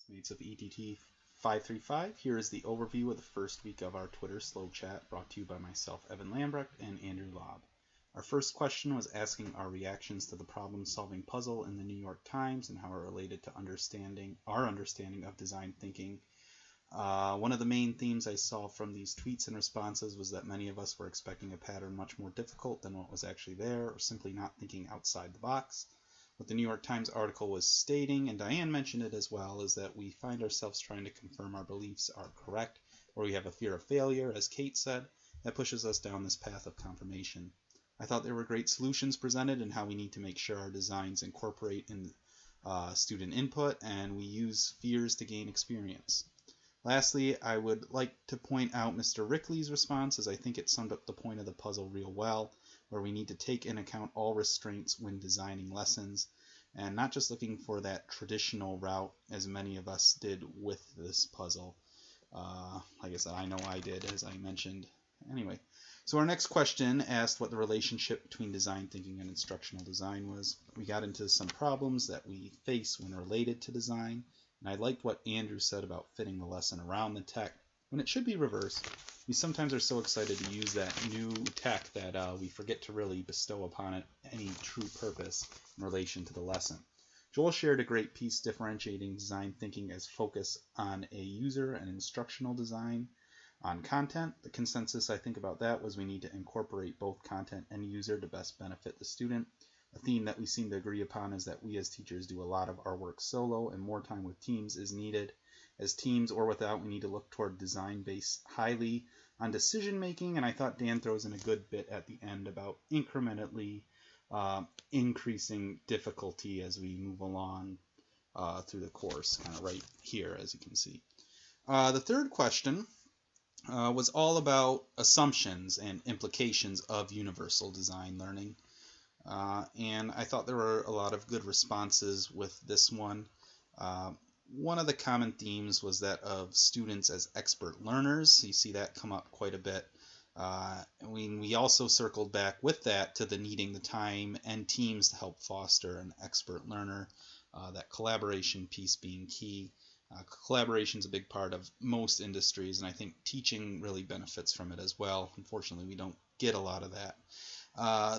Classmates of EDT 535, here is the overview of the first week of our Twitter Slowchat, brought to you by myself, Evan Lambrecht, and Andrew Lobb. Our first question was asking our reactions to the problem-solving puzzle in the New York Times and how it related to our understanding of design thinking. One of the main themes I saw from these tweets and responses was that many of us were expecting a pattern much more difficult than what was actually there, or simply not thinking outside the box. What the New York Times article was stating, and Diane mentioned it as well, is that we find ourselves trying to confirm our beliefs are correct, or we have a fear of failure, as Kate said, that pushes us down this path of confirmation. I thought there were great solutions presented and how we need to make sure our designs incorporate in student input, and we use fears to gain experience. Lastly, I would like to point out Mr. Rickley's response, as I think it summed up the point of the puzzle real well, where we need to take into account all restraints when designing lessons, and not just looking for that traditional route, as many of us did with this puzzle. Like I said, I know I did, as I mentioned. Anyway, so our next question asked what the relationship between design thinking and instructional design was. We got into some problems that we face when related to design, and I liked what Andrew said about fitting the lesson around the tech, when it should be reversed. We sometimes are so excited to use that new tech that we forget to really bestow upon it any true purpose in relation to the lesson. Joel shared a great piece differentiating design thinking as focus on a user and instructional design on content. The consensus I think about that was we need to incorporate both content and user to best benefit the student. A theme that we seem to agree upon is that we as teachers do a lot of our work solo, and more time with teams is needed. As teams or without, we need to look toward design based highly on decision making, and I thought Dan throws in a good bit at the end about incrementally increasing difficulty as we move along through the course, kind of right here, as you can see. The third question was all about assumptions and implications of universal design learning. And I thought there were a lot of good responses with this one. One of the common themes was that of students as expert learners. You see that come up quite a bit. We also circled back with that to the needing the time and teams to help foster an expert learner, that collaboration piece being key. Collaboration is a big part of most industries, and I think teaching really benefits from it as well. Unfortunately, we don't get a lot of that.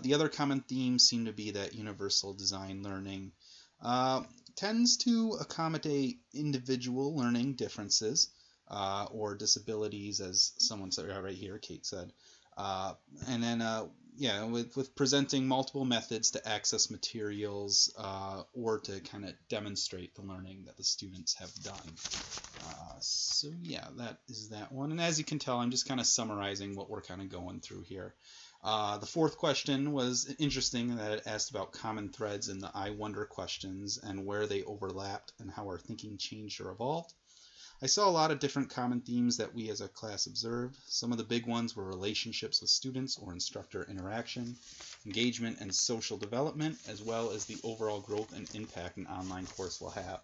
The other common themes seem to be that universal design learning tends to accommodate individual learning differences or disabilities, as someone said right here, Kate said. And then, with presenting multiple methods to access materials or to kind of demonstrate the learning that the students have done. So yeah, that is that one. And as you can tell, I'm just kind of summarizing what we're kind of going through here. The fourth question was interesting, that it asked about common threads in the I wonder questions and where they overlapped and how our thinking changed or evolved. I saw a lot of different common themes that we as a class observed. Some of the big ones were relationships with students or instructor interaction, engagement and social development, as well as the overall growth and impact an online course will have.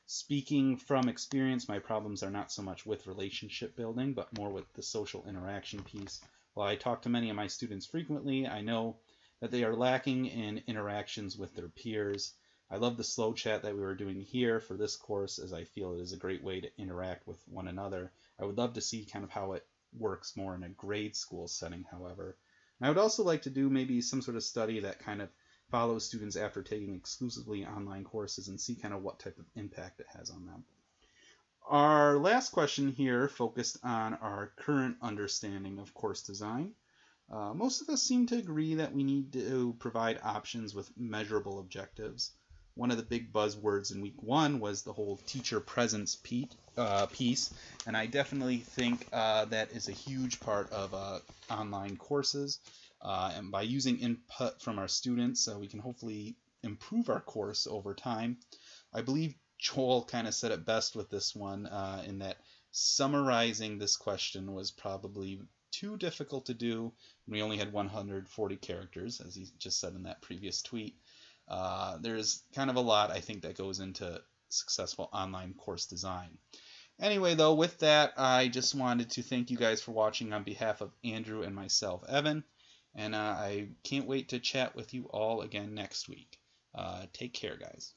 Speaking from experience, my problems are not so much with relationship building, but more with the social interaction piece. While I talk to many of my students frequently, I know that they are lacking in interactions with their peers. I love the slow chat that we were doing here for this course, as I feel it is a great way to interact with one another. I would love to see kind of how it works more in a grade school setting, however. And I would also like to do maybe some sort of study that kind of follows students after taking exclusively online courses and see kind of what type of impact it has on them. Our last question here focused on our current understanding of course design. Most of us seem to agree that we need to provide options with measurable objectives. One of the big buzzwords in week one was the whole teacher presence piece, and I definitely think that is a huge part of online courses. And by using input from our students, we can hopefully improve our course over time. I believe Joel kind of said it best with this one, in that summarizing this question was probably too difficult to do. We only had 140 characters, as he just said in that previous tweet. There's kind of a lot, I think, that goes into successful online course design. Anyway, though, with that, I just wanted to thank you guys for watching on behalf of Andrew and myself, Evan, and I can't wait to chat with you all again next week. Take care, guys.